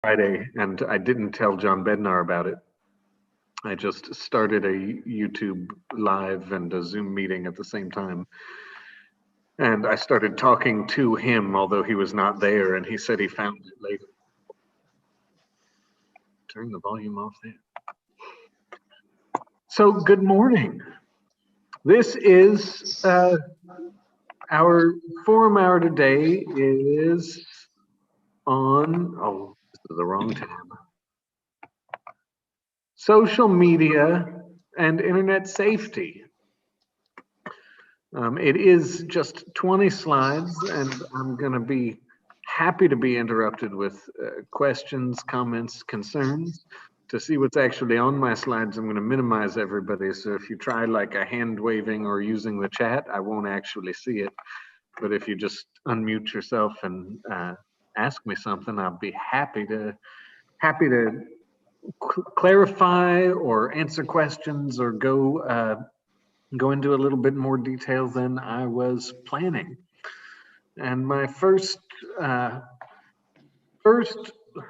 Friday, and I didn't tell John Bednar about it. I just started a YouTube live and a Zoom meeting at the same time. And I started talking to him, although he was not there, and he said he found it later. Turn the volume off there. So, good morning. This is our forum hour today is on, this is the wrong tab. Social media and internet safety. It is just 20 slides, and I'm going to be happy to be interrupted with questions, comments, concerns. To see what's actually on my slides, I'm going to minimize everybody. So if you try like a hand waving or using the chat, I won't actually see it. But if you just unmute yourself and ask me something, I'll be happy to clarify or answer questions or go into a little bit more detail than I was planning. And my first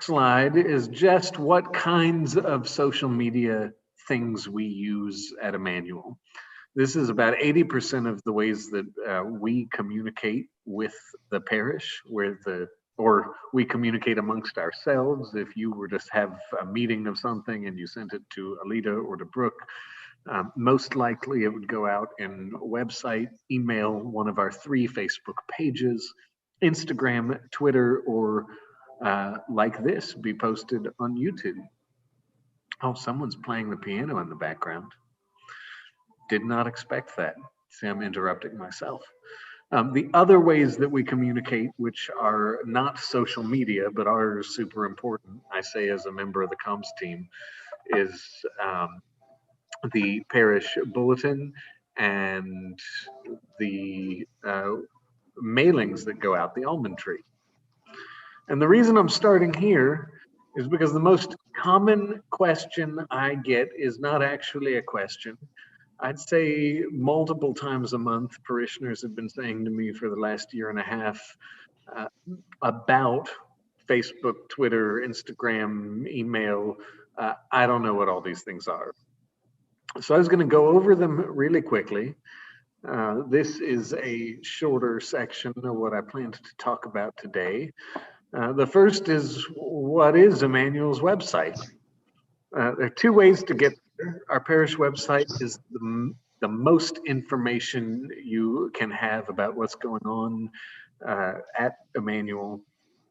slide is just what kinds of social media things we use at Emmanuel. This is about 80% of the ways that we communicate with the parish, or we communicate amongst ourselves. If you were to have a meeting of something and you sent it to Alita or to Brooke, most likely it would go out in a website, email, one of our 3 Facebook pages, Instagram, Twitter, or like this, be posted on YouTube. Oh, someone's playing the piano in the background. Did not expect that. See, I'm interrupting myself. The other ways that we communicate, which are not social media, but are super important, I say as a member of the comms team, is the parish bulletin and the mailings that go out, the almond tree. And the reason I'm starting here is because the most common question I get is not actually a question. I'd say multiple times a month, parishioners have been saying to me for the last year and a half about Facebook, Twitter, Instagram, email. I don't know what all these things are. So I was going to go over them really quickly. This is a shorter section of what I planned to talk about today. The first is, what is Emmanuel's website? There are 2 ways to get there. Our parish website is the most information you can have about what's going on at Emmanuel.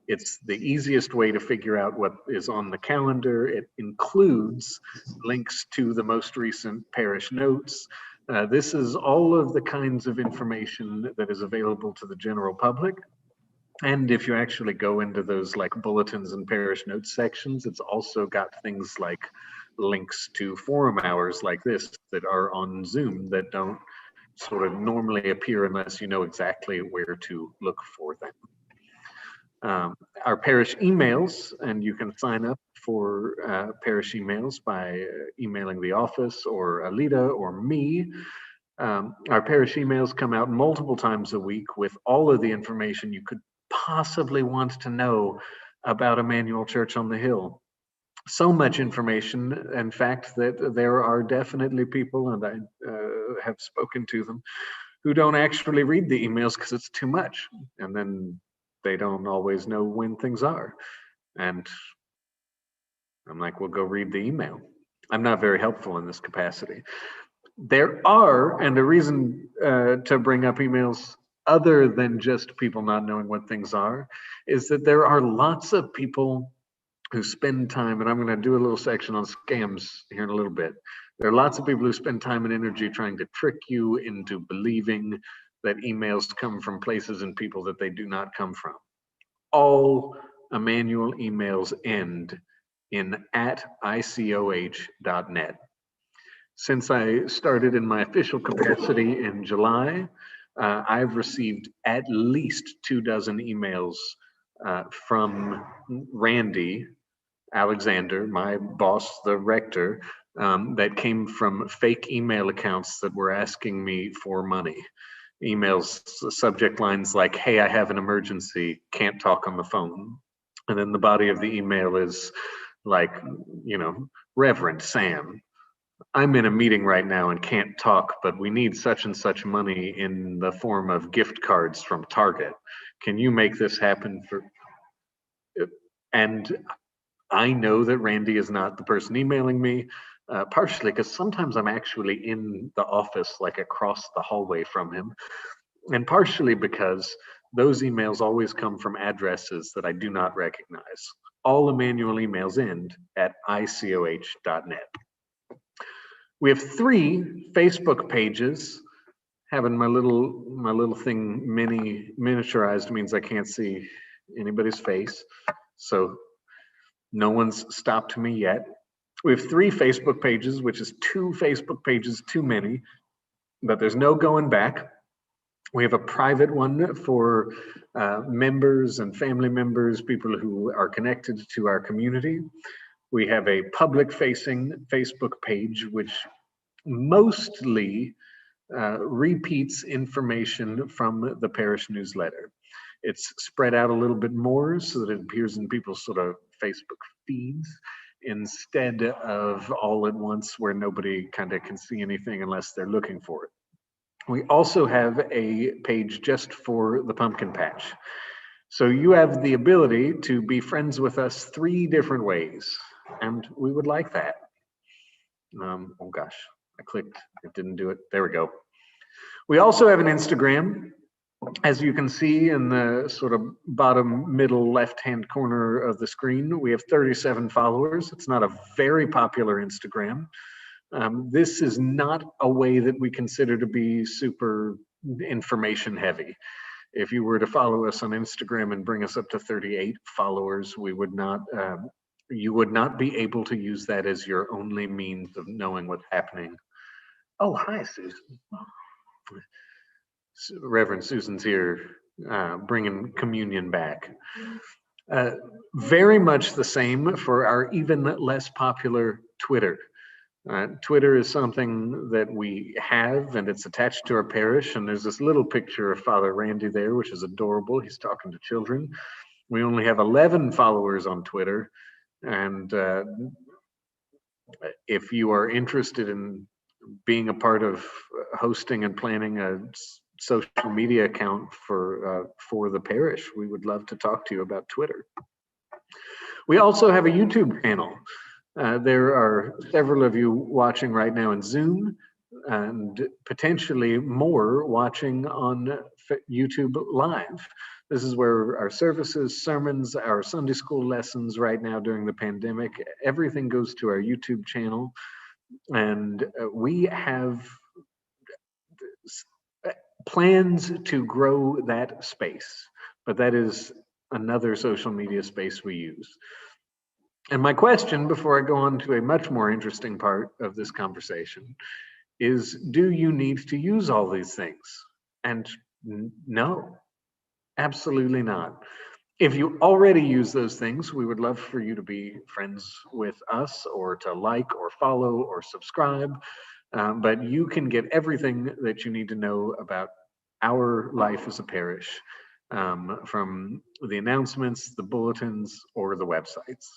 It's the easiest way to figure out what is on the calendar. It includes links to the most recent parish notes. This is all of the kinds of information that is available to the general public. And if you actually go into those like bulletins and parish notes sections, it's also got things like links to forum hours like this that are on Zoom that don't sort of normally appear unless you know exactly where to look for them. Our parish emails, and you can sign up for parish emails by emailing the office or Alita or me. Our parish emails come out multiple times a week with all of the information you could possibly want to know about Emmanuel Church on the Hill. So much information, in fact, that there are definitely people, and I have spoken to them, who don't actually read the emails because it's too much. And then they don't always know when things are. And I'm like, well, go read the email. I'm not very helpful in this capacity. There are, and the reason to bring up emails other than just people not knowing what things are, is that there are lots of people who spend time, and I'm going to do a little section on scams here in a little bit. There are lots of people who spend time and energy trying to trick you into believing that emails come from places and people that they do not come from. All Emmanuel emails end in @icoh.net. Since I started in my official capacity in July, I've received at least 24 emails from Randy Alexander, my boss, the rector, that came from fake email accounts that were asking me for money. Emails, subject lines like, hey, I have an emergency, can't talk on the phone. And then the body of the email is like, Reverend Sam, I'm in a meeting right now and can't talk, but we need such and such money in the form of gift cards from Target. Can you make this happen for? And I know that Randy is not the person emailing me, partially because sometimes I'm actually in the office, like across the hallway from him, and partially because those emails always come from addresses that I do not recognize. All Emmanuel emails end at icoh.net. We have 3 Facebook pages. Having my little thing miniaturized means I can't see anybody's face, so no one's stopped me yet. We have 3 Facebook pages, which is 2 Facebook pages too many, but there's no going back. We have a private one for members and family members, people who are connected to our community. We have a public-facing Facebook page, which mostly repeats information from the parish newsletter. It's spread out a little bit more so that it appears in people's sort of Facebook feeds instead of all at once where nobody kind of can see anything unless they're looking for it. We also have a page just for the pumpkin patch. So you have the ability to be friends with us 3 different ways, and we would like that. Oh gosh, I clicked, it didn't do it. There we go. We also have an Instagram. As you can see in the sort of bottom middle left-hand corner of the screen, we have 37 followers. It's not a very popular Instagram. This is not a way that we consider to be super information heavy. If you were to follow us on Instagram and bring us up to 38 followers, we would not, you would not be able to use that as your only means of knowing what's happening. Oh, hi, Susan. Reverend Susan's here, bringing communion back. Very much the same for our even less popular Twitter. Twitter is something that we have, and it's attached to our parish, and there's this little picture of Father Randy there, which is adorable. He's talking to children. We only have 11 followers on Twitter, and if you are interested in being a part of hosting and planning a social media account for the parish, we would love to talk to you about Twitter. We also have a YouTube channel. There are several of you watching right now in Zoom, and potentially more watching on YouTube Live. This is where our services, sermons, our Sunday school lessons right now during the pandemic, everything goes to our YouTube channel. And we have plans to grow that space, but that is another social media space we use. And my question, before I go on to a much more interesting part of this conversation, is do you need to use all these things? And no, absolutely not. If you already use those things, we would love for you to be friends with us, or to like or follow or subscribe. But you can get everything that you need to know about our life as a parish from the announcements, the bulletins, or the websites.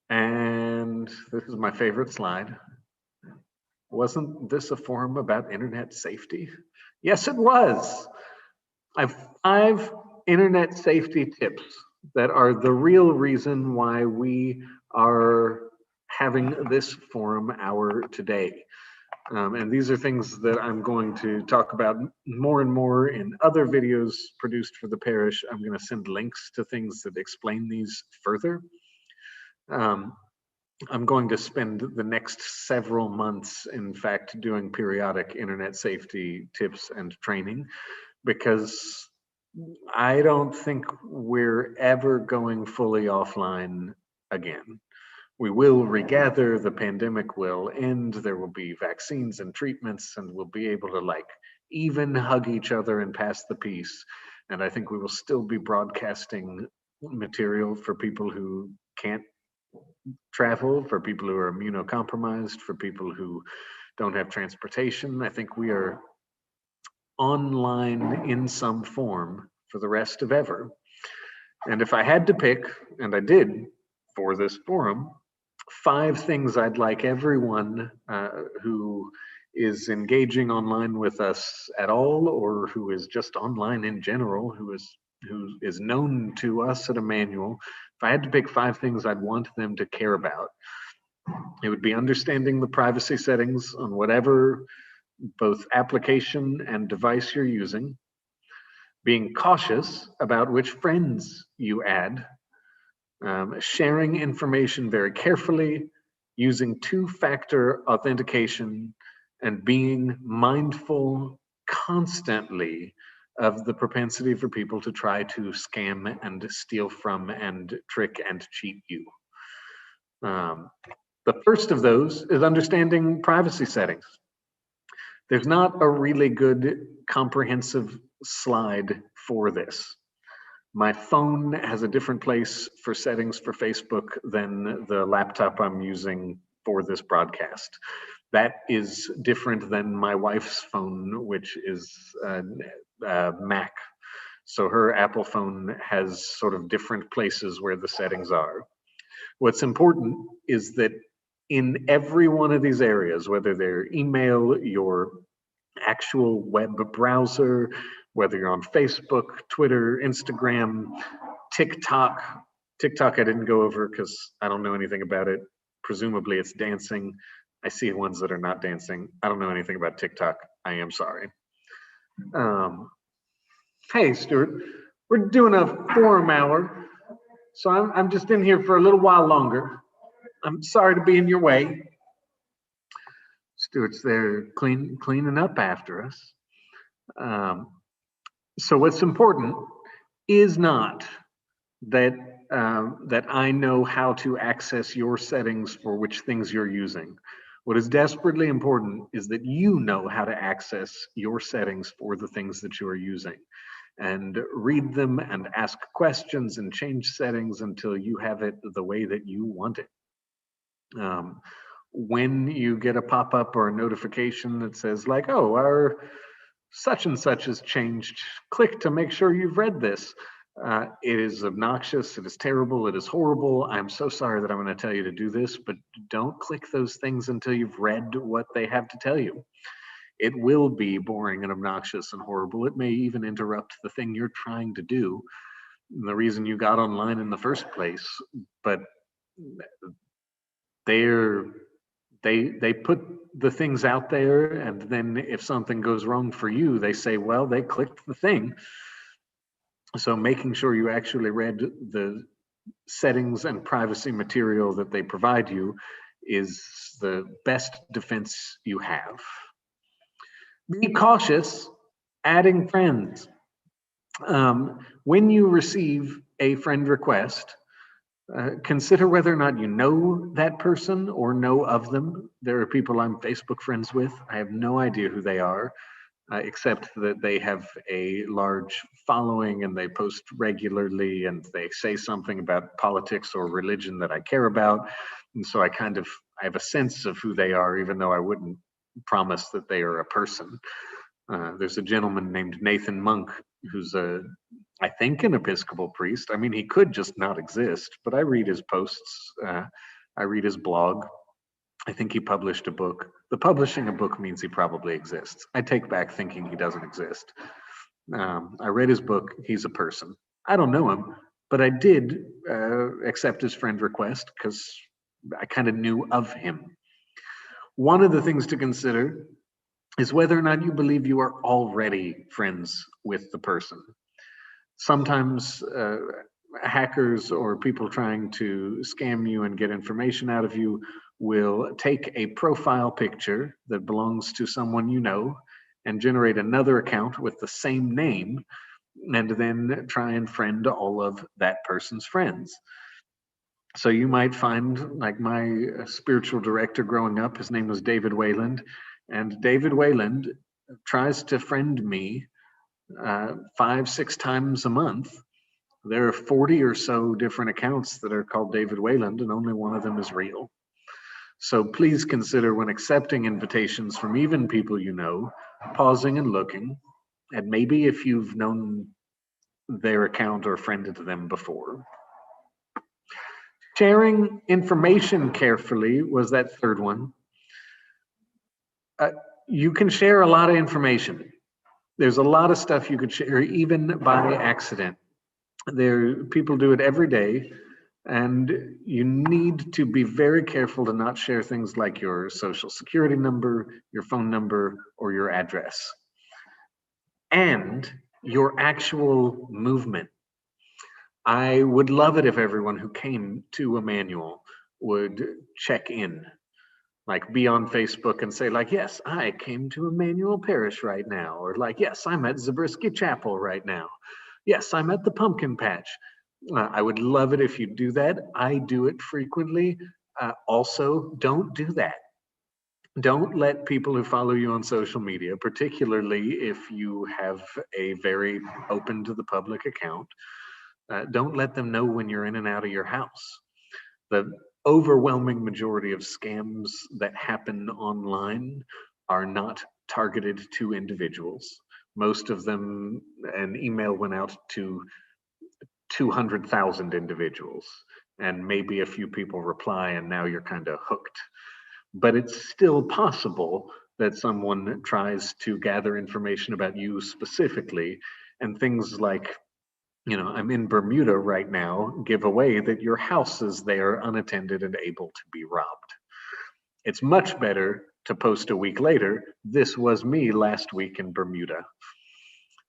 And this is my favorite slide. Wasn't this a forum about internet safety? Yes, it was. I have 5 internet safety tips that are the real reason why we are having this forum hour today. And these are things that I'm going to talk about more and more in other videos produced for the parish. I'm going to send links to things that explain these further. I'm going to spend the next several months, in fact, doing periodic internet safety tips and training, because I don't think we're ever going fully offline again. We will regather, the pandemic will end, there will be vaccines and treatments, and we'll be able to like even hug each other and pass the peace. And I think we will still be broadcasting material for people who can't travel, for people who are immunocompromised, for people who don't have transportation. I think we are online in some form for the rest of ever. And if I had to pick, and I did for this forum, 5 things I'd like everyone who is engaging online with us at all, or who is just online in general, who is known to us at Emmanuel, if I had to pick 5 things I'd want them to care about, it would be understanding the privacy settings on whatever both application and device you're using, being cautious about which friends you add, sharing information very carefully, using two-factor authentication, and being mindful constantly of the propensity for people to try to scam and steal from and trick and cheat you. The first of those is understanding privacy settings. There's not a really good comprehensive slide for this. My phone has a different place for settings for Facebook than the laptop I'm using for this broadcast. That is different than my wife's phone, which is Mac. So her Apple phone has sort of different places where the settings are. What's important is that in every one of these areas, whether they're email, your actual web browser, whether you're on Facebook, Twitter, Instagram, TikTok. TikTok I didn't go over because I don't know anything about it. Presumably it's dancing. I see ones that are not dancing. I don't know anything about TikTok. I am sorry. Hey, Stuart, we're doing a forum hour, so I'm just in here for a little while longer. I'm sorry to be in your way. Stuart's there cleaning up after us. So what's important is not that that I know how to access your settings for which things you're using. What is desperately important is that you know how to access your settings for the things that you are using, and read them and ask questions and change settings until you have it the way that you want it. When you get a pop-up or a notification that says like, oh, our such and such has changed, click to make sure you've read this. It is obnoxious, it is terrible, it is horrible. I'm so sorry that I'm going to tell you to do this, but don't click those things until you've read what they have to tell you. It will be boring and obnoxious and horrible. It may even interrupt the thing you're trying to do, the reason you got online in the first place. But they put the things out there, and then if something goes wrong for you, they say, well, they clicked the thing. So making sure you actually read the settings and privacy material that they provide you is the best defense you have. Be cautious adding friends. When you receive a friend request, consider whether or not you know that person or know of them. There are people I'm Facebook friends with. I have no idea who they are, except that they have a large following and they post regularly and they say something about politics or religion that I care about. And so I have a sense of who they are, even though I wouldn't promise that they are a person. There's a gentleman named Nathan Monk who's I think an Episcopal priest. I mean, he could just not exist, but I read his posts. I read his blog. I think he published a book. The publishing a book means he probably exists. I take back thinking he doesn't exist. I read his book. He's a person. I don't know him, but I did accept his friend request because I kind of knew of him. One of the things to consider is whether or not you believe you are already friends with the person. Sometimes hackers or people trying to scam you and get information out of you will take a profile picture that belongs to someone you know and generate another account with the same name, and then try and friend all of that person's friends. So you might find, like my spiritual director growing up, his name was David Wayland, and David Wayland tries to friend me 5-6 times a month. There are 40 or so different accounts that are called David Wayland, and only one of them is real. So please consider, when accepting invitations from even people you know, pausing and looking. And maybe if you've known their account or friended them before. Sharing information carefully was that third one. You can share a lot of information. There's a lot of stuff you could share even by accident. People do it every day, and you need to be very careful to not share things like your social security number, your phone number, or your address, and your actual movement. I would love it if everyone who came to Emmanuel would check in, like be on Facebook and say like, yes, I came to Emmanuel Parish right now, or like, yes, I'm at Zabriskie Chapel right now. Yes, I'm at the pumpkin patch. I would love it if you do that. I do it frequently. Also, don't do that. Don't let people who follow you on social media, particularly if you have a very open to the public account, don't let them know when you're in and out of your house. The overwhelming majority of scams that happen online are not targeted to individuals. Most of them, an email went out to 200,000 individuals, and maybe a few people reply, and now you're kind of hooked. But it's still possible that someone tries to gather information about you specifically, and things like, I'm in Bermuda right now, give away that your house is there unattended and able to be robbed. It's much better to post a week later, this was me last week in Bermuda.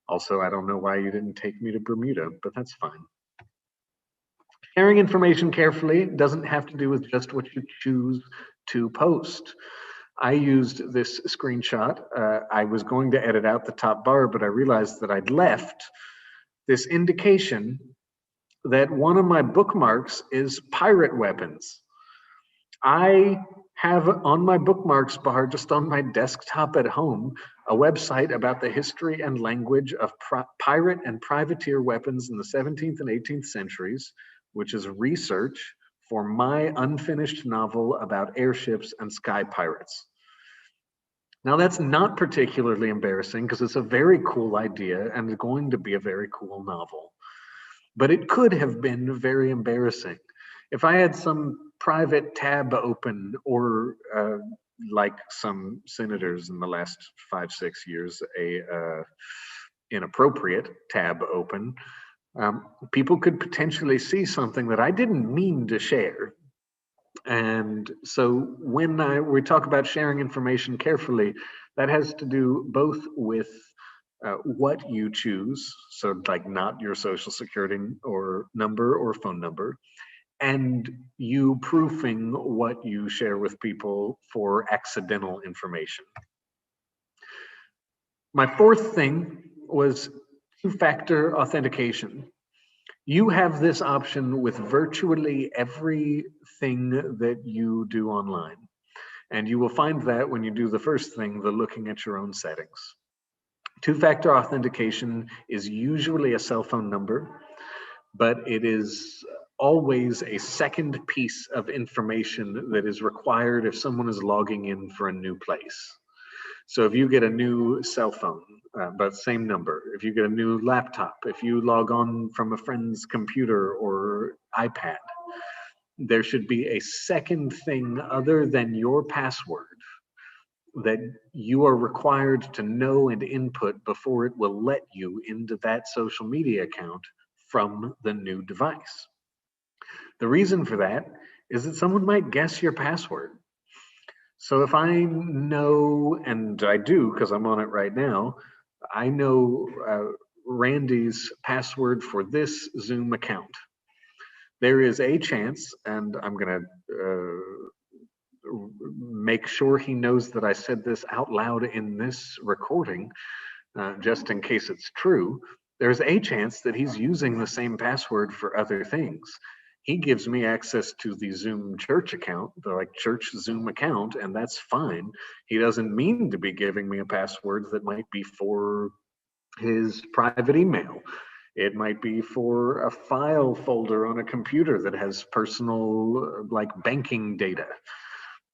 Also, I don't know why you didn't take me to Bermuda, but that's fine. Sharing information carefully doesn't have to do with just what you choose to post. I used this screenshot. I was going to edit out the top bar, but I realized that I'd left this indication that one of my bookmarks is pirate weapons. I have on my bookmarks bar, just on my desktop at home, a website about the history and language of pirate and privateer weapons in the 17th and 18th centuries, which is research for my unfinished novel about airships and sky pirates. Now, that's not particularly embarrassing because it's a very cool idea and it's going to be a very cool novel. But it could have been very embarrassing. If I had some private tab open, or like some senators in the last 5-6 years, a inappropriate tab open, people could potentially see something that I didn't mean to share. And so when we talk about sharing information carefully, that has to do both with what you choose, so like not your social security or number or phone number, and you proofing what you share with people for accidental information. My fourth thing was two-factor authentication. You have this option with virtually everything that you do online. And you will find that when you do the first thing, the looking at your own settings. Two-factor authentication is usually a cell phone number, but it is always a second piece of information that is required if someone is logging in for a new place. So if you get a new cell phone, but same number, if you get a new laptop, if you log on from a friend's computer or iPad, there should be a second thing other than your password that you are required to know and input before it will let you into that social media account from the new device. The reason for that is that someone might guess your password. So if I know, and I do because I'm on it right now, I know Randy's password for this Zoom account. There is a chance, and I'm going to make sure he knows that I said this out loud in this recording, just in case it's true. There's a chance that he's using the same password for other things. He gives me access to the Zoom church account, the like church Zoom account, and that's fine. He doesn't mean to be giving me a password that might be for his private email. It might be for a file folder on a computer that has personal like banking data.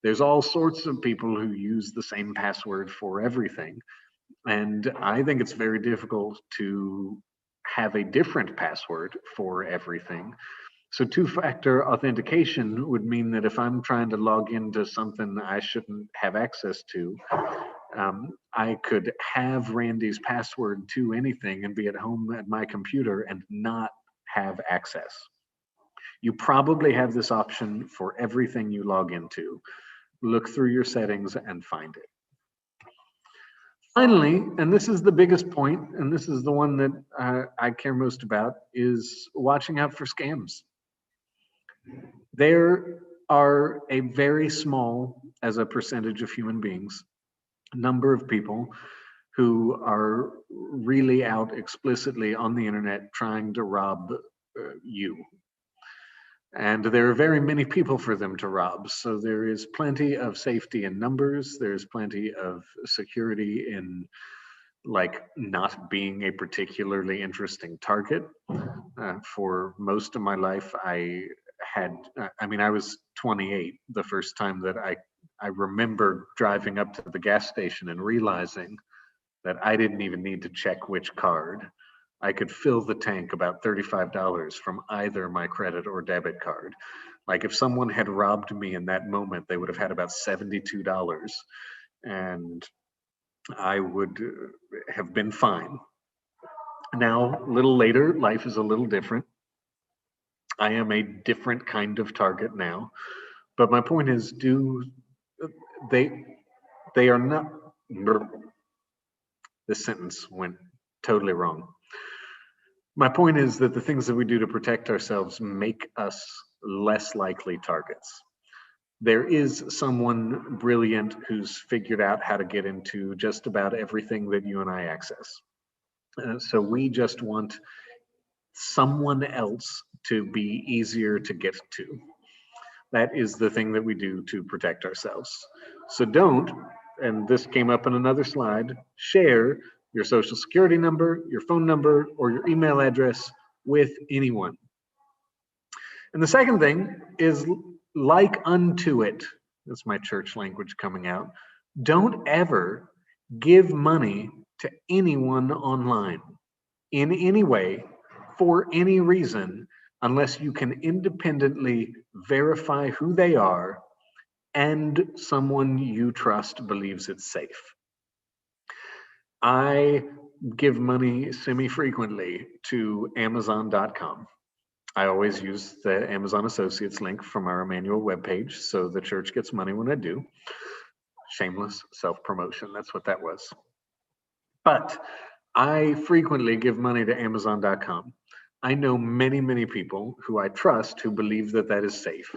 There's all sorts of people who use the same password for everything. And I think it's very difficult to have a different password for everything. So two-factor authentication would mean that if I'm trying to log into something I shouldn't have access to, I could have Randy's password to anything and be at home at my computer and not have access. You probably have this option for everything you log into. Look through your settings and find it. Finally, and this is the biggest point, and this is the one that I care most about, is watching out for scams. There are a very small, as a percentage of human beings, number of people who are really out explicitly on the internet trying to rob you. And there are very many people for them to rob. So there is plenty of safety in numbers. There's plenty of security in like not being a particularly interesting target. For most of my life, I was 28 the first time that I remember driving up to the gas station and realizing that I didn't even need to check which card. I could fill the tank about $35 from either my credit or debit card. Like if someone had robbed me in that moment, they would have had about $72 and I would have been fine. Now, a little later, life is a little different. I am a different kind of target now. But my point is, they are not, this sentence went totally wrong. My point is that the things that we do to protect ourselves make us less likely targets. There is someone brilliant who's figured out how to get into just about everything that you and I access. So we just want someone else to be easier to get to. That is the thing that we do to protect ourselves. So don't, and this came up in another slide, share your social security number, your phone number, or your email address with anyone. And the second thing is like unto it. That's my church language coming out. Don't ever give money to anyone online in any way for any reason unless you can independently verify who they are and someone you trust believes it's safe. I give money semi-frequently to Amazon.com. I always use the Amazon Associates link from our Emmanuel webpage, so the church gets money when I do. Shameless self-promotion, that's what that was. But I frequently give money to Amazon.com. I know many, many people who I trust who believe that that is safe.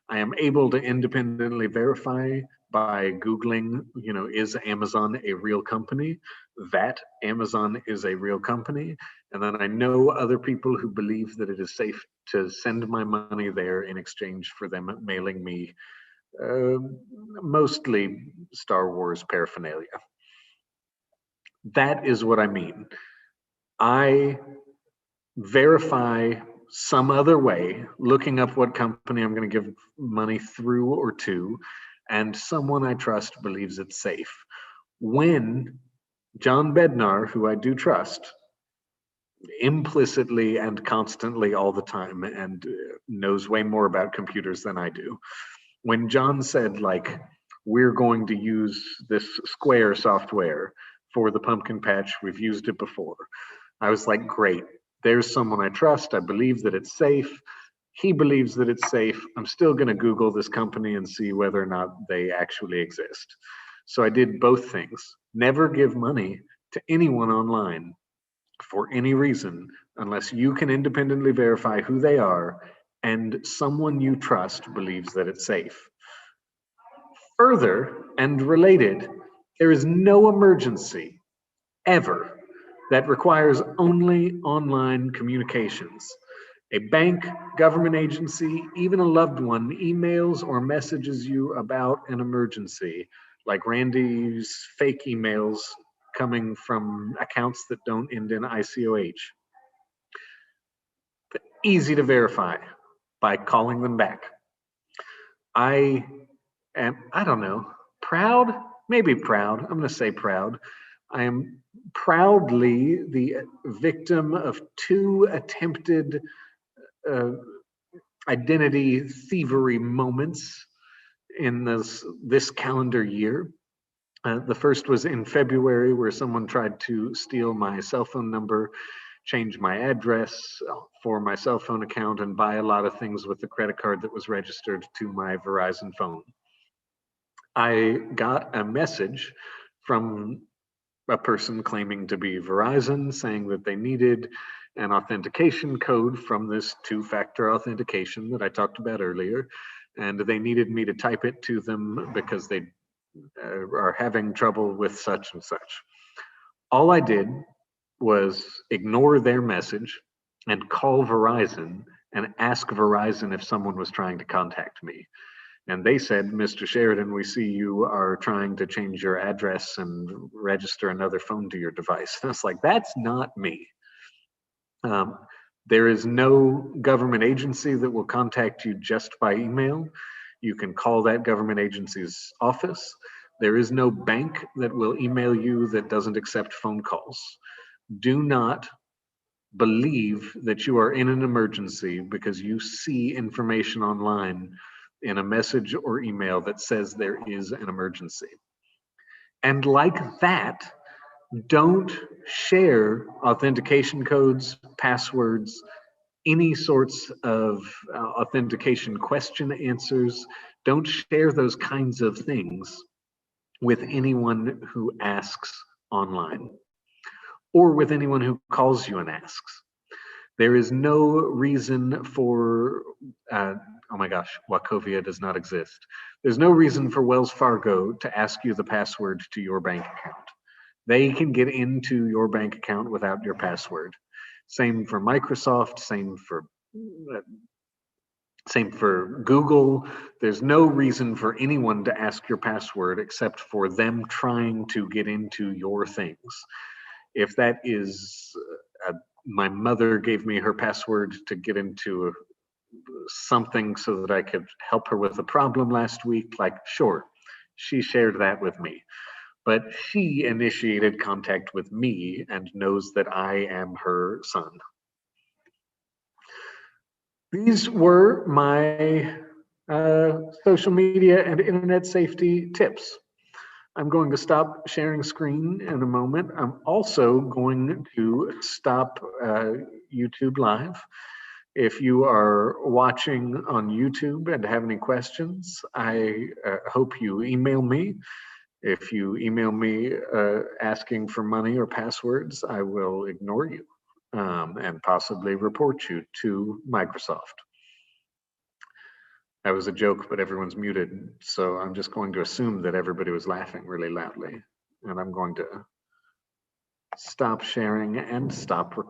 I am able to independently verify by Googling, is Amazon a real company? That Amazon is a real company. And then I know other people who believe that it is safe to send my money there in exchange for them mailing me mostly Star Wars paraphernalia. That is what I mean. I verify some other way, looking up what company I'm going to give money through or to, and someone I trust believes it's safe. When John Bednar, who I do trust, implicitly and constantly all the time and knows way more about computers than I do, when John said, like, we're going to use this Square software for the pumpkin patch, we've used it before, I was like, great. There's someone I trust. I believe that it's safe. He believes that it's safe. I'm still going to Google this company and see whether or not they actually exist. So I did both things. Never give money to anyone online for any reason unless you can independently verify who they are and someone you trust believes that it's safe. Further and related, there is no emergency ever that requires only online communications. A bank, government agency, even a loved one emails or messages you about an emergency, like Randy's fake emails coming from accounts that don't end in ICOH. Easy to verify by calling them back. I am, I don't know, proud? Maybe proud. I'm going to say proud. I am proudly the victim of 2 attempted identity thievery moments in this calendar year. The first was in February, where someone tried to steal my cell phone number, change my address for my cell phone account, and buy a lot of things with the credit card that was registered to my Verizon phone. I got a message from a person claiming to be Verizon saying that they needed an authentication code from this two-factor authentication that I talked about earlier, and they needed me to type it to them because they are having trouble with such and such. All I did was ignore their message and call Verizon and ask Verizon if someone was trying to contact me. And they said, Mr. Sheridan, we see you are trying to change your address and register another phone to your device. And it's like, that's not me. There is no government agency that will contact you just by email. You can call that government agency's office. There is no bank that will email you that doesn't accept phone calls. Do not believe that you are in an emergency because you see information online in a message or email that says there is an emergency. And like that, don't share authentication codes, passwords, any sorts of authentication question answers. Don't share those kinds of things with anyone who asks online or with anyone who calls you and asks. There is no reason for, oh my gosh, Wachovia does not exist. There's no reason for Wells Fargo to ask you the password to your bank account. They can get into your bank account without your password. Same for Microsoft, same for Google. There's no reason for anyone to ask your password except for them trying to get into your things. If that is, my mother gave me her password to get into something so that I could help her with a problem last week, like, sure, she shared that with me. But she initiated contact with me and knows that I am her son. These were my social media and internet safety tips. I'm going to stop sharing screen in a moment. I'm also going to stop YouTube Live. If you are watching on YouTube and have any questions, I hope you email me. If you email me asking for money or passwords, I will ignore you and possibly report you to Microsoft. That was a joke, but everyone's muted, so I'm just going to assume that everybody was laughing really loudly. And I'm going to stop sharing and stop recording.